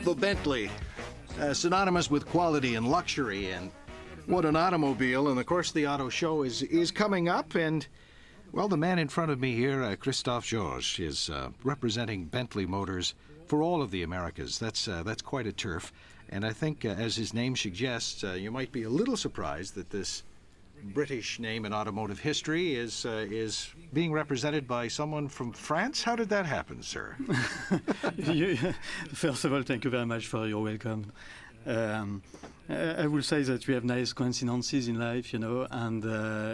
The Bentley, synonymous with quality and luxury, and what an automobile. And of course, the auto show is coming up, and well, the man in front of me here, Christophe Georges, is representing Bentley Motors for all of the Americas. That's quite a turf, and I think, as his name suggests, you might be a little surprised that this British name in automotive history is being represented by someone from France. How did that happen, sir? First of all, thank you very much for your welcome. I will say that we have nice coincidences in life, and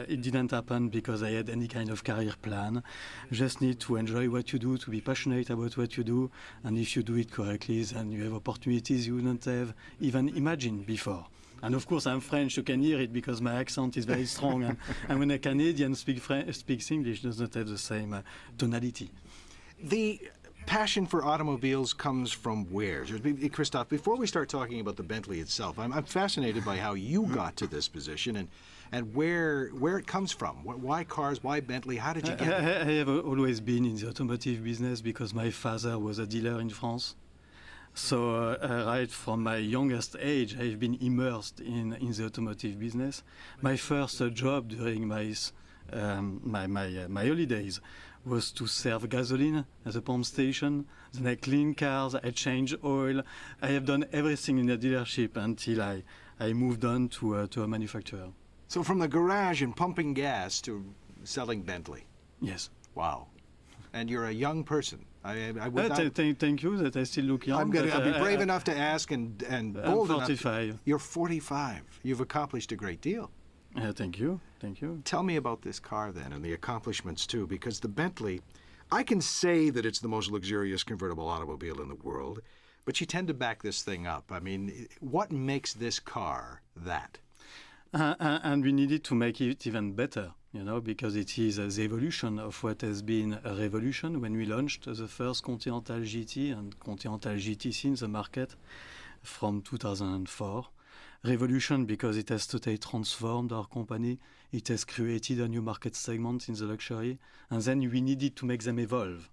it didn't happen because I had any kind of career plan. You just need to enjoy what you do, to be passionate about what you do, and if you do it correctly, then you have opportunities you wouldn't have even imagined before. And of course, I'm French. You can hear it because my accent is very strong. And when a Canadian speaks English, does not have the same tonality. The passion for automobiles comes from where? Christophe, before we start talking about the Bentley itself, I'm fascinated by how you got to this position and where it comes from. Why cars? Why Bentley? How did you get it? I have always been in the automotive business because my father was a dealer in France. So right from my youngest age, I've been immersed in the automotive business. My first job during my holidays was to serve gasoline at a pump station. Then I clean cars, I change oil. I have done everything in the dealership until I moved on to a manufacturer. So from the garage and pumping gas to selling Bentley. Yes. Wow. And you're a young person. I would not, thank you that I still look young. I'll be brave enough to ask and bold I'm 45. enough. You're 45. You've accomplished a great deal. Thank you. Thank you. Tell me about this car then and the accomplishments too, because the Bentley, I can say that it's the most luxurious convertible automobile in the world, but you tend to back this thing up. I mean, what makes this car that? And we needed to make it even better, because it is the evolution of what has been a revolution when we launched the first Continental GT and Continental GTC in the market from 2004. Revolution because it has totally transformed our company. It has created a new market segment in the luxury, and then we needed to make them evolve.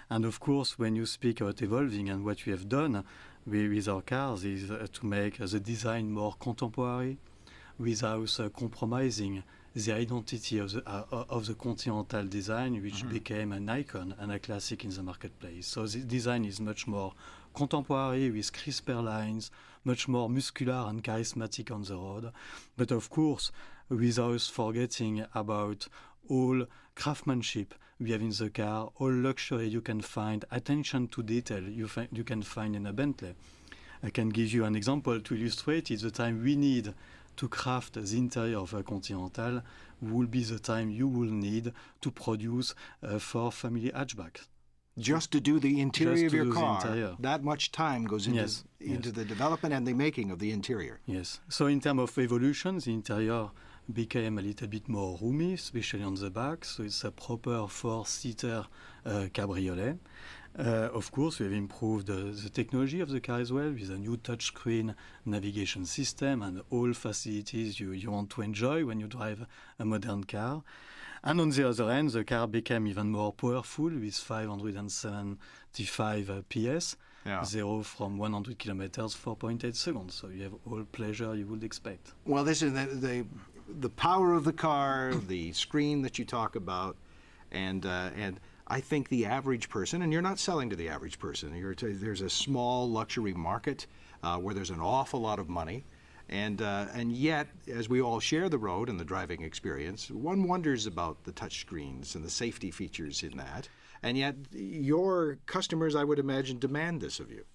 And of course, when you speak about evolving, and what we have done with our cars is to make the design more contemporary, without compromising the identity of the Continental design, which became an icon and a classic in the marketplace. So the design is much more contemporary, with crisper lines, much more muscular and charismatic on the road. But of course, without forgetting about all craftsmanship we have in the car, all luxury you can find, attention to detail you can find in a Bentley. I can give you an example to illustrate it. The time we need to craft the interior of a Continental will be the time you will need to produce for family hatchbacks. Just to do the interior of your car, that much time goes into the development and the making of the interior. Yes. So in terms of evolution, the interior became a little bit more roomy, especially on the back. So it's a proper four-seater cabriolet. Of course, we have improved the technology of the car as well, with a new touchscreen navigation system and all facilities you want to enjoy when you drive a modern car. And on the other hand, the car became even more powerful with 575 PS, 0 from 100 kilometers, 4.8 seconds. So you have all pleasure you would expect. Well, this is the power of the car, the screen that you talk about, and I think the average person, and you're not selling to the average person, there's a small luxury market where there's an awful lot of money, and yet, as we all share the road and the driving experience, one wonders about the touch screens and the safety features in that, and yet your customers, I would imagine, demand this of you.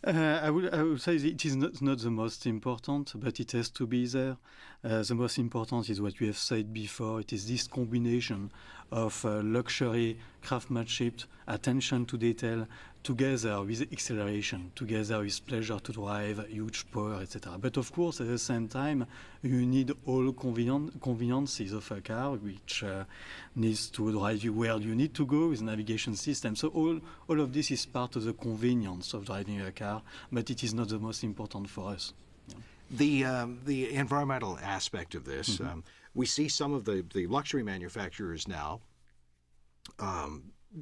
I would say it is not the most important, but it has to be there. The most important is what we have said before. It is this combination of luxury, craftsmanship, attention to detail, together with acceleration, together with pleasure to drive, huge power, etc. But of course, at the same time, you need all conveniences of a car, which needs to drive you where you need to go with navigation system. So all of this is part of the convenience of driving a car, but it is not the most important for us. Yeah. The environmental aspect of this, we see some of the luxury manufacturers now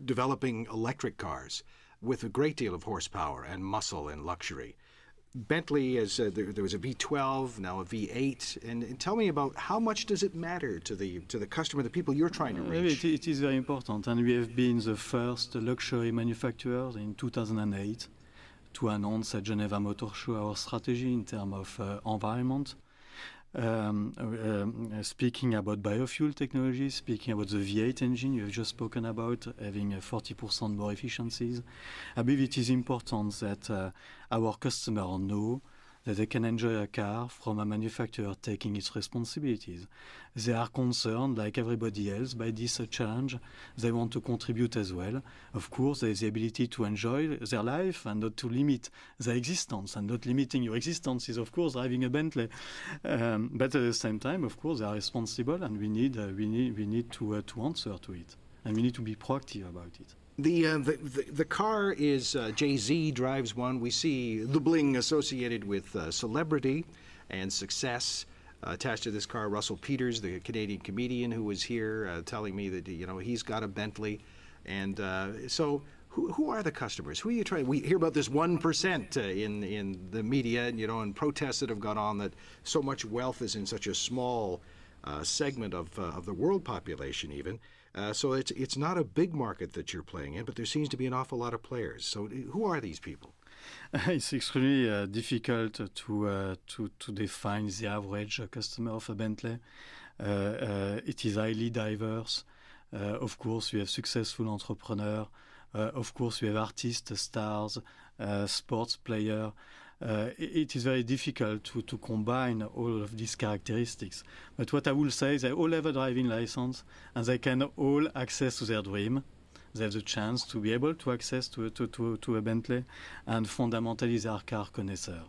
developing electric cars. with a great deal of horsepower and muscle and luxury. Bentley, there was a V12, now a V8, and tell me about how much does it matter to the customer, the people you're trying to reach? It is very important, and we have been the first luxury manufacturer in 2008 to announce at Geneva Motor Show our strategy in terms of environment. Speaking about biofuel technology, speaking about the V8 engine you have just spoken about, having 40% more efficiencies, I believe it is important that our customers know that they can enjoy a car from a manufacturer taking its responsibilities. They are concerned, like everybody else, by this challenge. They want to contribute as well. Of course, there is the ability to enjoy their life and not to limit their existence. And not limiting your existence is, of course, driving a Bentley. But at the same time, of course, they are responsible, and we need to answer to it. And we need to be proactive about it. The car is Jay-Z drives one. We see the bling associated with celebrity and success attached to this car. Russell Peters, the Canadian comedian who was here, telling me that he's got a Bentley, and so who are the customers? Who are you trying? We hear about this 1% in the media, and protests that have gone on that so much wealth is in such a small segment of the world population, even. So it's not a big market that you're playing in, but there seems to be an awful lot of players. So who are these people? It's extremely difficult to define the average customer of a Bentley. It is highly diverse. Of course, we have successful entrepreneurs. Of course, we have artists, stars, sports players. It is very difficult to combine all of these characteristics. But what I will say is they all have a driving license, and they can all access to their dream. They have the chance to be able to access to a Bentley, and fundamentally they are car connoisseurs.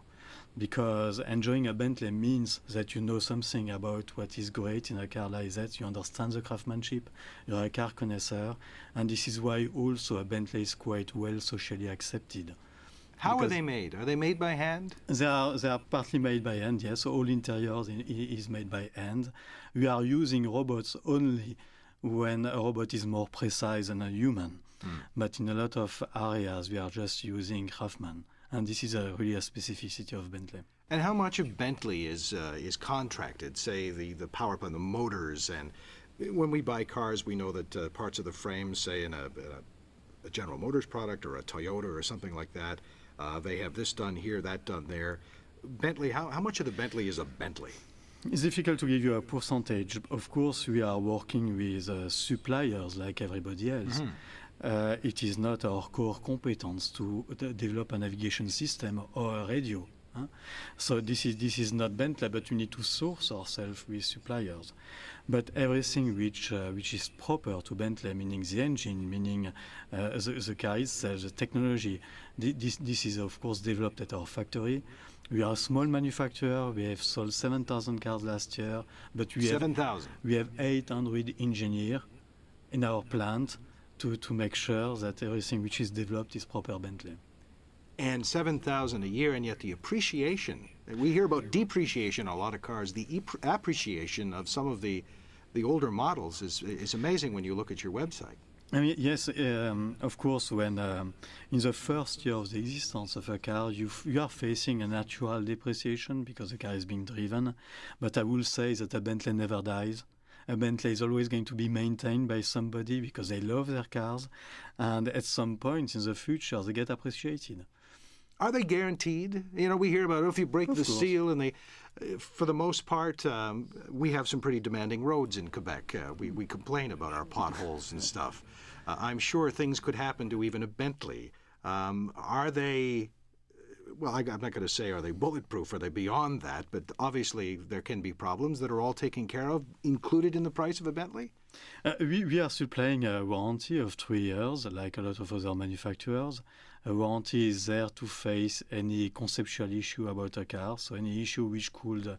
Because enjoying a Bentley means that you know something about what is great in a car like that. You understand the craftsmanship. You're a car connoisseur, and this is why also a Bentley is quite well socially accepted. How are they made? Are they made by hand? They are partly made by hand, yes. All interiors is made by hand. We are using robots only when a robot is more precise than a human. But in a lot of areas, we are just using craftsmen. And this is really a specificity of Bentley. And how much of Bentley is contracted, say the power plant, the motors? And when we buy cars, we know that parts of the frame, say in a General Motors product or a Toyota or something like that, they have this done here, that done there. Bentley, how much of the Bentley is a Bentley? It's difficult to give you a percentage. Of course, we are working with suppliers like everybody else. It is not our core competence to develop a navigation system or a radio. So this is not Bentley, but we need to source ourselves with suppliers. But everything which is proper to Bentley, meaning the engine, meaning the car itself, the technology, this is of course developed at our factory. We are a small manufacturer. We have sold 7,000 cars last year, but we have 800 engineers in our plant to make sure that everything which is developed is proper Bentley. And 7,000 a year, and yet the appreciation, we hear about depreciation on a lot of cars. The appreciation of some of the older models is amazing when you look at your website. I mean, yes, of course, when in the first year of the existence of a car, you are facing a natural depreciation because the car is being driven. But I will say that a Bentley never dies. A Bentley is always going to be maintained by somebody because they love their cars, and at some point in the future, they get appreciated. Are they guaranteed? We hear about if you break the seal, and for the most part, we have some pretty demanding roads in Quebec. We complain about our potholes and stuff. I'm sure things could happen to even a Bentley. Are they? Well, I'm not going to say are they bulletproof, are they beyond that, but obviously there can be problems that are all taken care of, included in the price of a Bentley? We are supplying a warranty of 3 years, like a lot of other manufacturers. A warranty is there to face any conceptual issue about a car, so any issue which could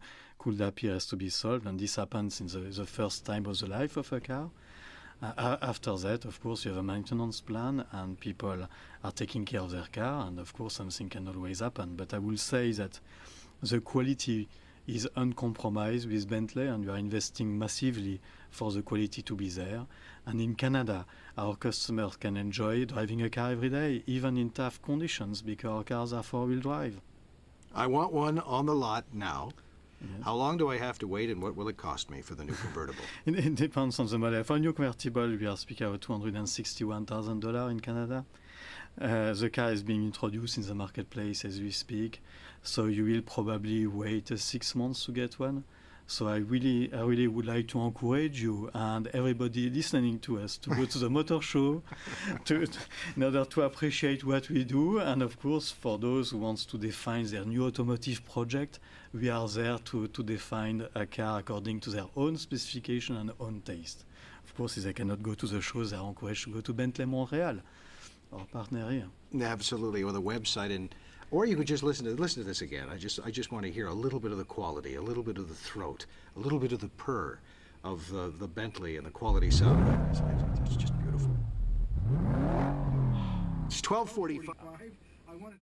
appear has to be solved, and this happens in the first time of the life of a car. After that, of course, you have a maintenance plan, and people are taking care of their car, and of course, something can always happen. But I will say that the quality is uncompromised with Bentley, and we are investing massively for the quality to be there. And in Canada, our customers can enjoy driving a car every day, even in tough conditions, because our cars are four-wheel drive. I want one on the lot now. Yes. How long do I have to wait, and what will it cost me for the new convertible? It depends on the model. For a new convertible, we are speaking about $261,000 in Canada. The car is being introduced in the marketplace as we speak, so you will probably wait 6 months to get one. So I really would like to encourage you and everybody listening to us to go to the motor show in order to appreciate what we do. And of course, for those who want to define their new automotive project, we are there to define a car according to their own specification and own taste. Of course, if they cannot go to the shows, they are encouraged to go to Bentley Montreal, our partner here. Absolutely, or the website, or you could just listen to this again. I just want to hear a little bit of the quality, a little bit of the throat, a little bit of the purr of the Bentley and the quality sound. It's just beautiful. It's 12:45.